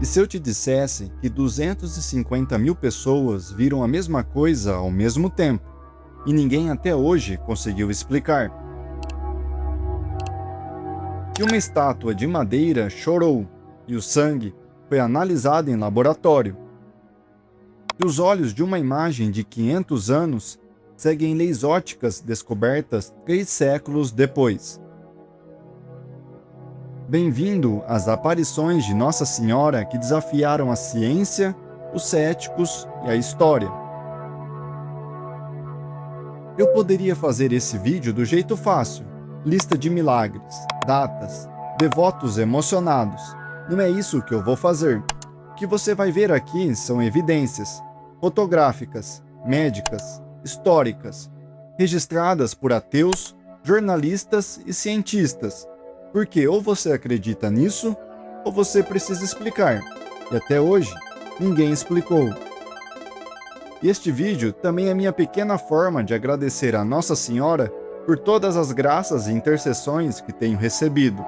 E se eu te dissesse que 250 mil pessoas viram a mesma coisa ao mesmo tempo, e ninguém até hoje conseguiu explicar? Que uma estátua de madeira chorou, e o sangue foi analisado em laboratório. Que os olhos de uma imagem de 500 anos seguem leis ópticas descobertas 3 séculos depois. Bem-vindo às aparições de Nossa Senhora que desafiaram a ciência, os céticos e a história. Eu poderia fazer esse vídeo do jeito fácil, lista de milagres, datas, devotos emocionados. Não é isso que eu vou fazer. O que você vai ver aqui são evidências fotográficas, médicas, históricas, registradas por ateus, jornalistas e cientistas. Porque ou você acredita nisso, ou você precisa explicar. E até hoje, ninguém explicou. Este vídeo também é minha pequena forma de agradecer a Nossa Senhora por todas as graças e intercessões que tenho recebido.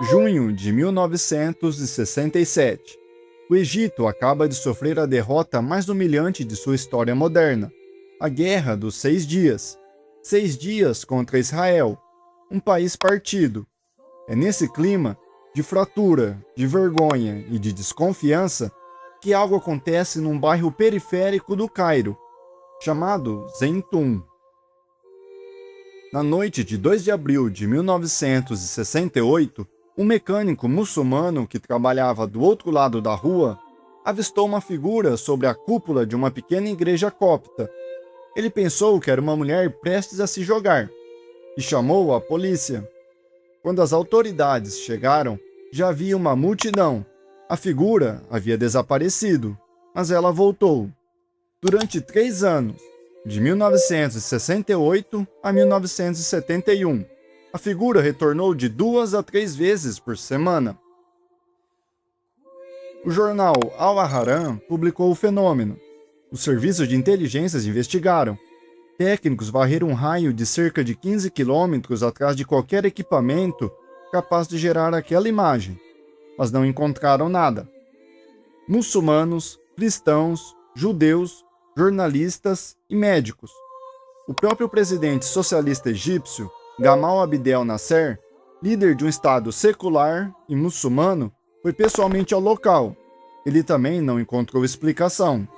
Junho de 1967. O Egito acaba de sofrer a derrota mais humilhante de sua história moderna, a Guerra dos 6 Dias. 6 dias contra Israel, um país partido. É nesse clima de fratura, de vergonha e de desconfiança que algo acontece num bairro periférico do Cairo, chamado Zentum. Na noite de 2 de abril de 1968, um mecânico muçulmano que trabalhava do outro lado da rua avistou uma figura sobre a cúpula de uma pequena igreja copta. Ele pensou que era uma mulher prestes a se jogar e chamou a polícia. Quando as autoridades chegaram, já havia uma multidão. A figura havia desaparecido, mas ela voltou. Durante 3 anos, de 1968 a 1971, a figura retornou de 2 a 3 vezes por semana. O jornal Al-Ahram publicou o fenômeno. Os serviços de inteligências investigaram. Técnicos varreram um raio de cerca de 15 quilômetros atrás de qualquer equipamento capaz de gerar aquela imagem, mas não encontraram nada. Muçulmanos, cristãos, judeus, jornalistas e médicos. O próprio presidente socialista egípcio, Gamal Abdel Nasser, líder de um estado secular e muçulmano, foi pessoalmente ao local. Ele também não encontrou explicação.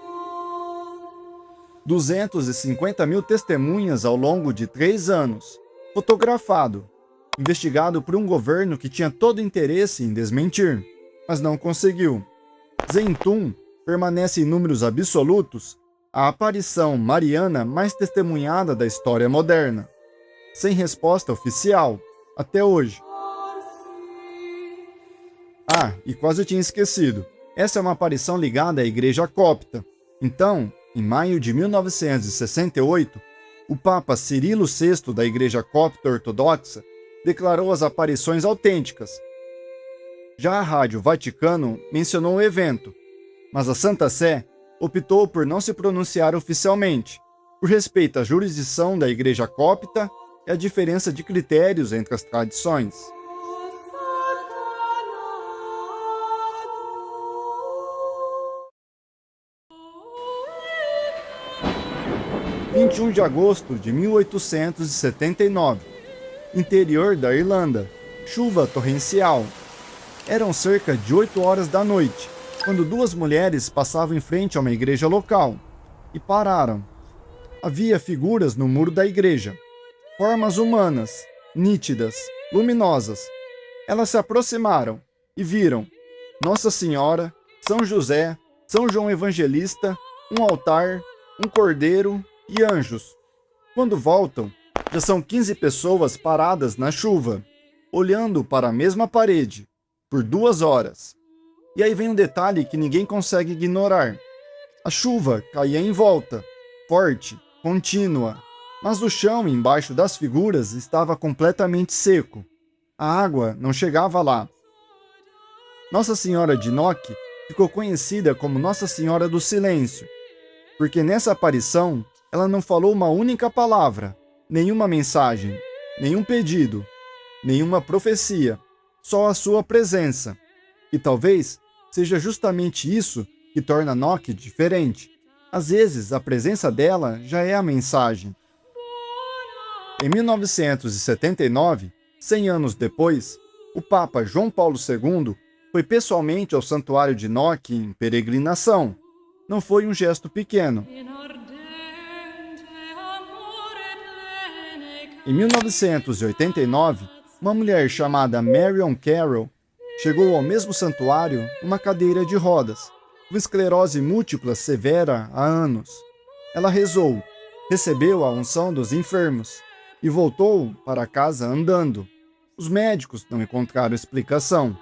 250 mil testemunhas ao longo de 3 anos. Fotografado. Investigado por um governo que tinha todo interesse em desmentir, mas não conseguiu. Zentum permanece em números absolutos a aparição mariana mais testemunhada da história moderna, sem resposta oficial, até hoje. Ah, e quase eu tinha esquecido. Essa é uma aparição ligada à Igreja Copta. Então, em maio de 1968, o Papa Cirilo VI da Igreja Copta Ortodoxa declarou as aparições autênticas. Já a Rádio Vaticano mencionou o evento, mas a Santa Sé optou por não se pronunciar oficialmente, por respeito à jurisdição da Igreja Copta e à diferença de critérios entre as tradições. (21 de agosto de 1879), interior da Irlanda, chuva torrencial. Eram cerca de 8 horas da noite, quando 2 mulheres passavam em frente a uma igreja local e pararam. Havia figuras no muro da igreja, formas humanas, nítidas, luminosas. Elas se aproximaram e viram Nossa Senhora, São José, São João Evangelista, um altar, um cordeiro e anjos. Quando voltam, já são 15 pessoas paradas na chuva, olhando para a mesma parede, por 2 horas. E aí vem um detalhe que ninguém consegue ignorar. A chuva caía em volta, forte, contínua, mas o chão embaixo das figuras estava completamente seco. A água não chegava lá. Nossa Senhora de Enoque ficou conhecida como Nossa Senhora do Silêncio. porque nessa aparição ela não falou uma única palavra, nenhuma mensagem, nenhum pedido, nenhuma profecia, só a sua presença. E talvez seja justamente isso que torna Nock diferente. Às vezes, a presença dela já é a mensagem. Em 1979, 100 anos depois, o Papa João Paulo II foi pessoalmente ao Santuário de Nock em peregrinação. Não foi um gesto pequeno. Em 1989, uma mulher chamada Marion Carroll chegou ao mesmo santuário numa cadeira de rodas, com esclerose múltipla severa há anos. Ela rezou, recebeu a unção dos enfermos e voltou para casa andando. Os médicos não encontraram explicação.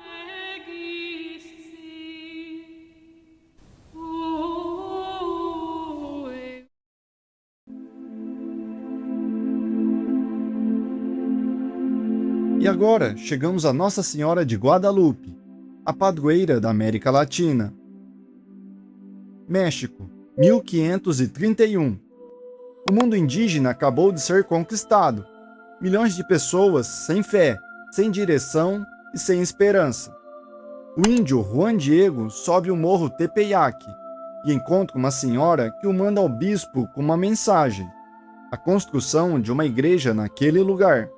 E agora chegamos a Nossa Senhora de Guadalupe, a padroeira da América Latina. México, 1531. O mundo indígena acabou de ser conquistado. Milhões de pessoas sem fé, sem direção e sem esperança. O índio Juan Diego sobe o morro Tepeyac e encontra uma senhora que o manda ao bispo com uma mensagem: a construção de uma igreja naquele lugar.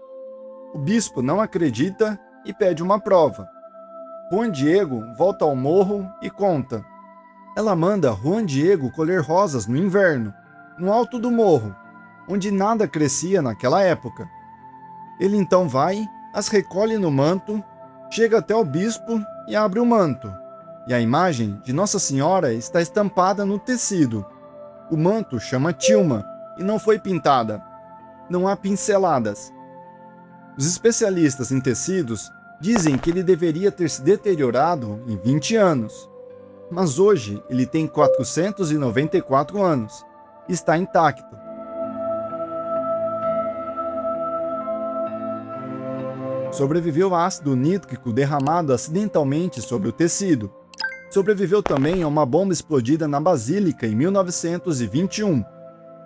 O bispo não acredita e pede uma prova. Juan Diego volta ao morro e conta. Ela manda Juan Diego colher rosas no inverno, no alto do morro, onde nada crescia naquela época. Ele então vai, as recolhe no manto, chega até o bispo e abre o manto. E a imagem de Nossa Senhora está estampada no tecido. O manto chama tilma e não foi pintada. Não há pinceladas. Os especialistas em tecidos dizem que ele deveria ter se deteriorado em 20 anos. Mas hoje ele tem 494 anos e está intacto. Sobreviveu a ácido nítrico derramado acidentalmente sobre o tecido. Sobreviveu também a uma bomba explodida na Basílica em 1921,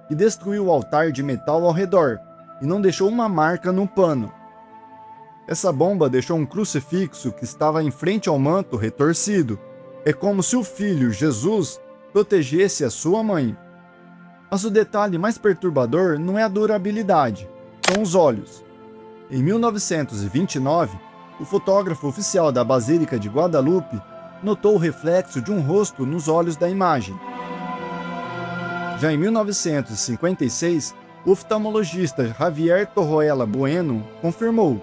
que destruiu o altar de metal ao redor e não deixou uma marca no pano. Essa bomba deixou um crucifixo que estava em frente ao manto retorcido. É como se o filho, Jesus, protegesse a sua mãe. Mas o detalhe mais perturbador não é a durabilidade, são os olhos. Em 1929, o fotógrafo oficial da Basílica de Guadalupe notou o reflexo de um rosto nos olhos da imagem. Já em 1956, o oftalmologista Javier Torroella Bueno confirmou: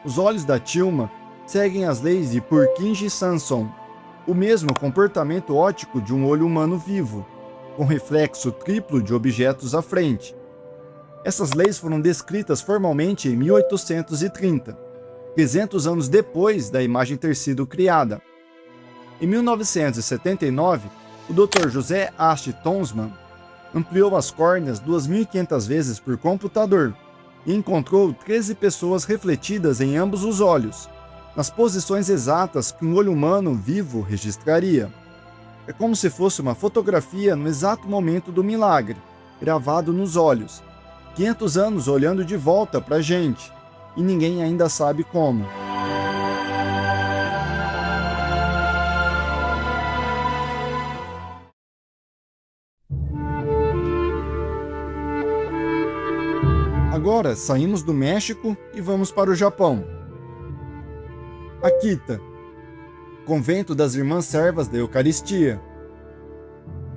os olhos da tilma seguem as leis de Purkinje-Sanson, o mesmo comportamento óptico de um olho humano vivo, com reflexo triplo de objetos à frente. Essas leis foram descritas formalmente em 1830, 300 anos depois da imagem ter sido criada. Em 1979, o Dr. José Asti Tonsman ampliou as córneas 2.500 vezes por computador e encontrou 13 pessoas refletidas em ambos os olhos, nas posições exatas que um olho humano vivo registraria. É como se fosse uma fotografia no exato momento do milagre, gravado nos olhos. 500 anos olhando de volta para a gente, e ninguém ainda sabe como. Agora saímos do México e vamos para o Japão. Akita, Convento das Irmãs Servas da Eucaristia.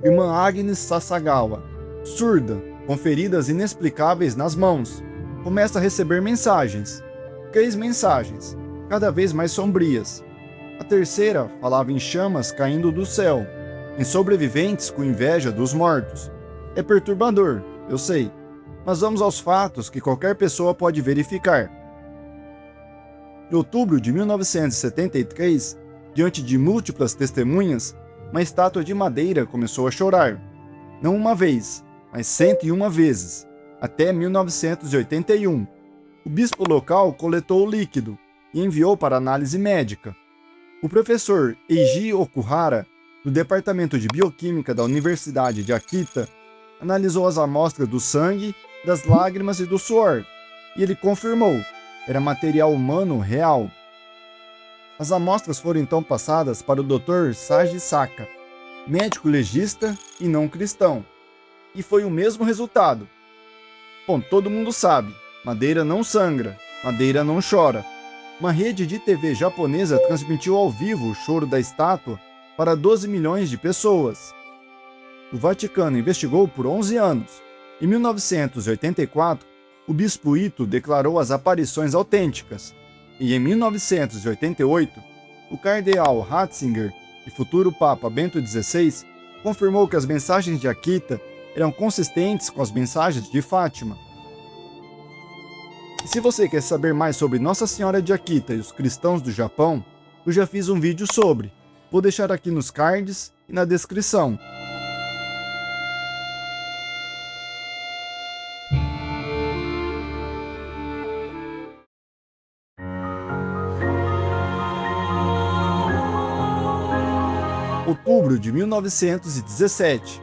Irmã Agnes Sasagawa, surda, com feridas inexplicáveis nas mãos, começa a receber mensagens. 3 mensagens, cada vez mais sombrias. A terceira falava em chamas caindo do céu, em sobreviventes com inveja dos mortos. É perturbador, eu sei, mas vamos aos fatos que qualquer pessoa pode verificar. Em outubro de 1973, diante de múltiplas testemunhas, uma estátua de madeira começou a chorar. Não uma vez, mas 101 vezes, até 1981. O bispo local coletou o líquido e enviou para análise médica. O professor Eiji Okuhara do Departamento de Bioquímica da Universidade de Akita, analisou as amostras do sangue, das lágrimas e do suor, e ele confirmou: era material humano real. As amostras foram então passadas para o Dr. Saji Saka, médico legista e não cristão, e foi o mesmo resultado. Bom, todo mundo sabe, madeira não sangra, madeira não chora. Uma rede de TV japonesa transmitiu ao vivo o choro da estátua para 12 milhões de pessoas. O Vaticano investigou por 11 anos. Em 1984, o bispo Ito declarou as aparições autênticas. E em 1988, o cardeal Ratzinger e futuro Papa Bento XVI confirmou que as mensagens de Akita eram consistentes com as mensagens de Fátima. E se você quer saber mais sobre Nossa Senhora de Akita e os cristãos do Japão, eu já fiz um vídeo sobre. Vou deixar aqui nos cards e na descrição. Outubro de 1917.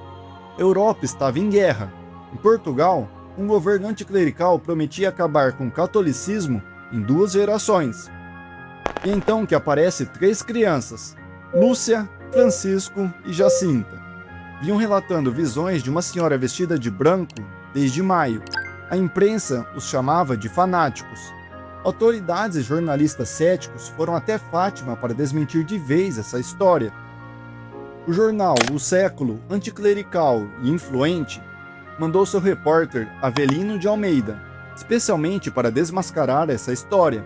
A Europa estava em guerra. Em Portugal, um governo anticlerical prometia acabar com o catolicismo em 2 gerações. E então que aparecem 3 crianças, Lúcia, Francisco e Jacinta. Vinham relatando visões de uma senhora vestida de branco desde maio. A imprensa os chamava de fanáticos. Autoridades e jornalistas céticos foram até Fátima para desmentir de vez essa história. O jornal O Século, anticlerical e influente, mandou seu repórter Avelino de Almeida, especialmente para desmascarar essa história.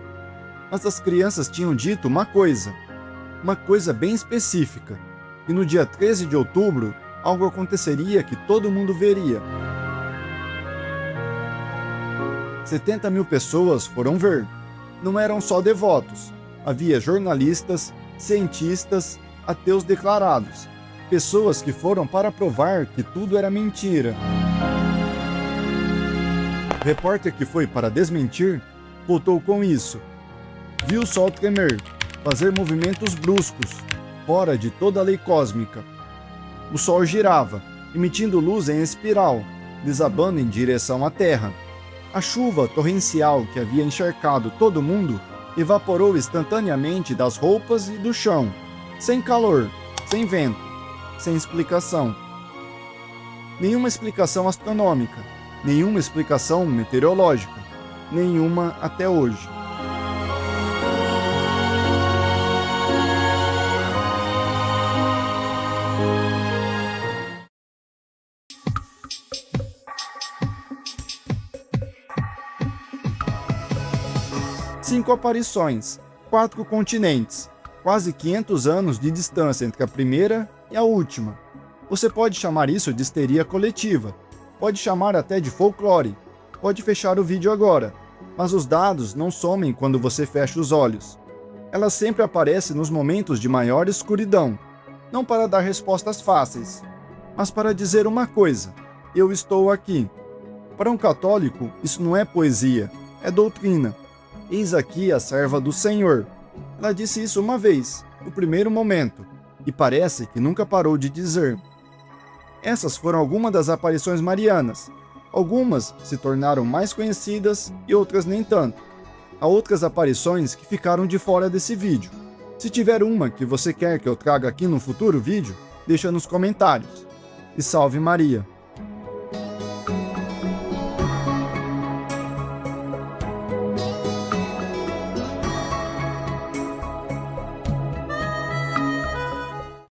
Mas as crianças tinham dito uma coisa bem específica, que no dia 13 de outubro algo aconteceria que todo mundo veria. 70 mil pessoas foram ver. Não eram só devotos, havia jornalistas, cientistas, ateus declarados, pessoas que foram para provar que tudo era mentira. O repórter que foi para desmentir voltou com isso. Viu o sol tremer, fazer movimentos bruscos, fora de toda a lei cósmica. O sol girava, emitindo luz em espiral, desabando em direção à Terra. A chuva torrencial que havia encharcado todo mundo evaporou instantaneamente das roupas e do chão, sem calor, sem vento, sem explicação. Nenhuma explicação astronômica, nenhuma explicação meteorológica, nenhuma até hoje. Cinco aparições, 4 continentes, quase 500 anos de distância entre a primeira e a última. Você pode chamar isso de histeria coletiva, pode chamar até de folclore, pode fechar o vídeo agora, mas os dados não somem quando você fecha os olhos. Elas sempre aparecem nos momentos de maior escuridão, não para dar respostas fáceis, mas para dizer uma coisa: eu estou aqui. Para um católico, isso não é poesia, é doutrina. Eis aqui a serva do Senhor. Ela disse isso uma vez, no primeiro momento, e parece que nunca parou de dizer. Essas foram algumas das aparições marianas. Algumas se tornaram mais conhecidas e outras nem tanto. Há outras aparições que ficaram de fora desse vídeo. Se tiver uma que você quer que eu traga aqui no futuro vídeo, deixa nos comentários. E salve Maria!